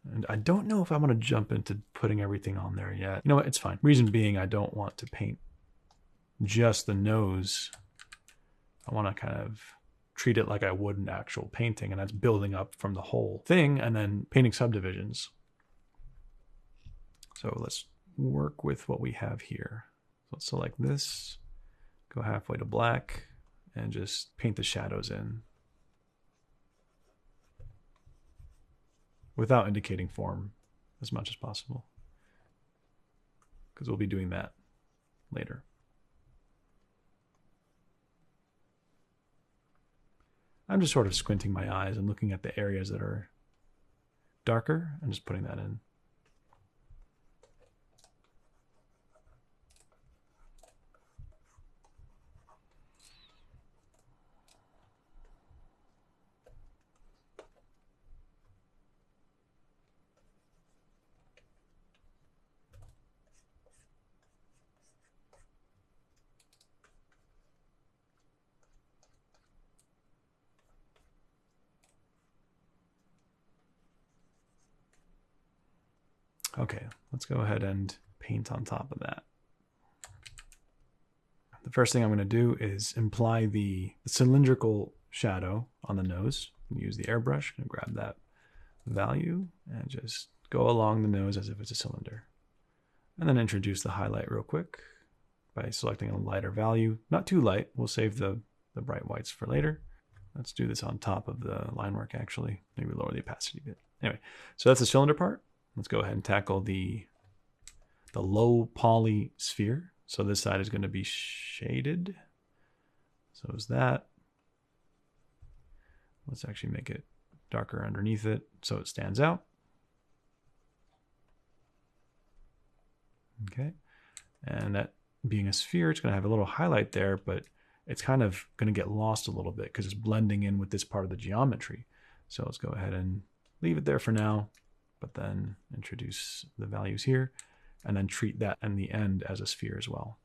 And I don't know if I want to jump into putting everything on there yet. You know what? It's fine. Reason being, I don't want to paint just the nose. I want to kind of treat it like I would an actual painting, and that's building up from the whole thing and then painting subdivisions. So let's work with what we have here. So let's select this, go halfway to black, and just paint the shadows in without indicating form as much as possible, because we'll be doing that later. I'm just sort of squinting my eyes and looking at the areas that are darker and just putting that in. Okay, let's go ahead and paint on top of that. The first thing I'm going to do is imply the cylindrical shadow on the nose. Use the airbrush and grab that value and just go along the nose as if it's a cylinder. And then introduce the highlight real quick by selecting a lighter value. Not too light, we'll save the bright whites for later. Let's do this on top of the line work actually. Maybe lower the opacity a bit. Anyway, so that's the cylinder part. Let's go ahead and tackle the low poly sphere. So this side is going to be shaded. So is that. Let's actually make it darker underneath it so it stands out. Okay. And that being a sphere, it's going to have a little highlight there, but it's kind of going to get lost a little bit because it's blending in with this part of the geometry. So let's go ahead and leave it there for now, but then introduce the values here and then treat that in the end as a sphere as well.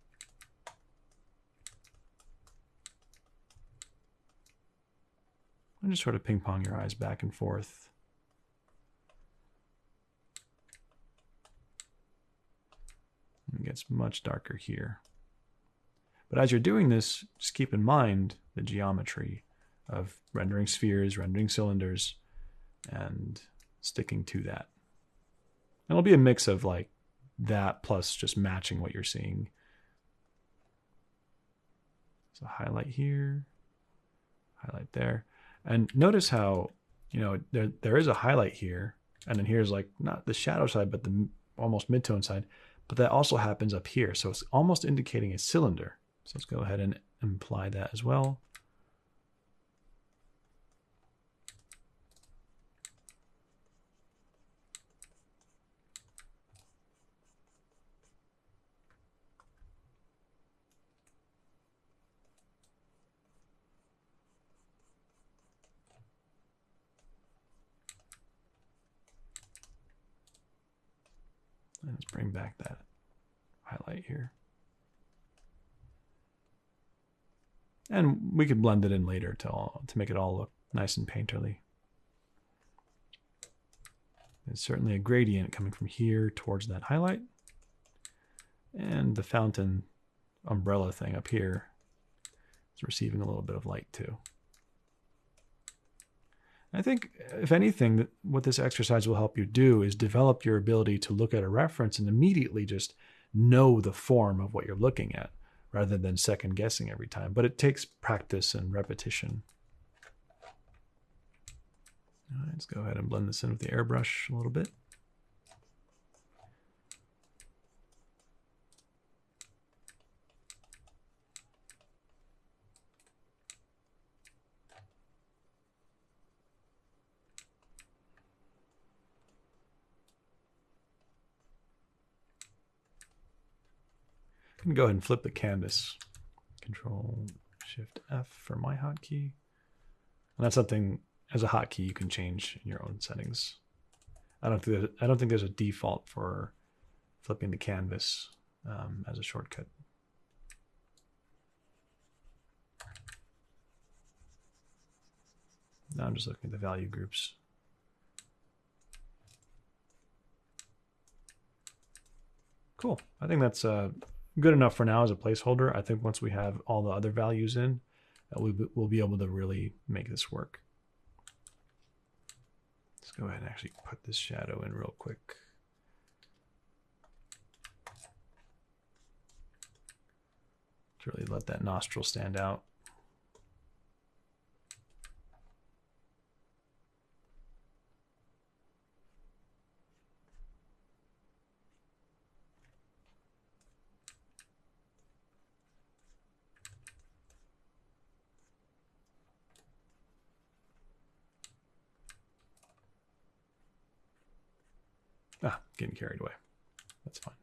And just sort of ping pong your eyes back and forth. It gets much darker here. But as you're doing this, just keep in mind the geometry of rendering spheres, rendering cylinders, and sticking to that. And it'll be a mix of like that plus just matching what you're seeing. So highlight here, highlight there. And notice how, you know, there is a highlight here, and then here's like not the shadow side, but the almost mid-tone side, but that also happens up here. So it's almost indicating a cylinder. So let's go ahead and imply that as well. And let's bring back that highlight here. And we could blend it in later to make it all look nice and painterly. There's certainly a gradient coming from here towards that highlight. And the fountain umbrella thing up here is receiving a little bit of light too. I think, if anything, what this exercise will help you do is develop your ability to look at a reference and immediately just know the form of what you're looking at, rather than second guessing every time. But it takes practice and repetition. All right, let's go ahead and blend this in with the airbrush a little bit. I can go ahead and flip the canvas. Control Shift F for my hotkey. And that's something as a hotkey you can change in your own settings. I don't think there's a default for flipping the canvas as a shortcut. Now I'm just looking at the value groups. Cool. I think that's good enough for now as a placeholder. I think once we have all the other values in, we'll be able to really make this work. Let's go ahead and actually put this shadow in real quick. To really let that nostril stand out. Getting carried away. That's fine.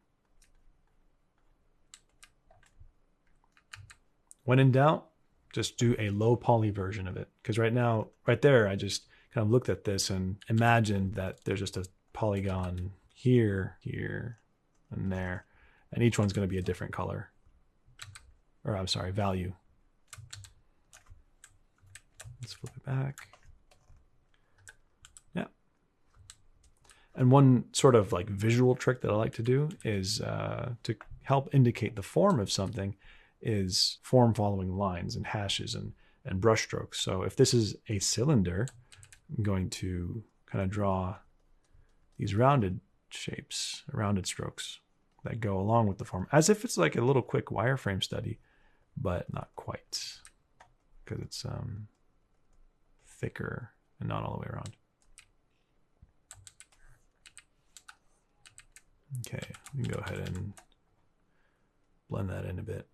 When in doubt, just do a low poly version of it. Because right now, right there, I just kind of looked at this and imagined that there's just a polygon here, here, and there. And each one's going to be a different color. Or I'm sorry, value. Let's flip it back. Yeah. And one sort of like visual trick that I like to do is to help indicate the form of something is form following lines and hashes and brush strokes. So if this is a cylinder, I'm going to kind of draw these rounded shapes, rounded strokes that go along with the form, as if it's like a little quick wireframe study, but not quite, because it's thicker and not all the way around. Okay, we can go ahead and blend that in a bit.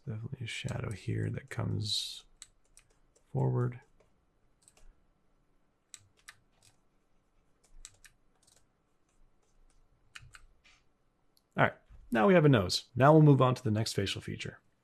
Definitely a shadow here that comes forward. All right, now we have a nose. Now we'll move on to the next facial feature.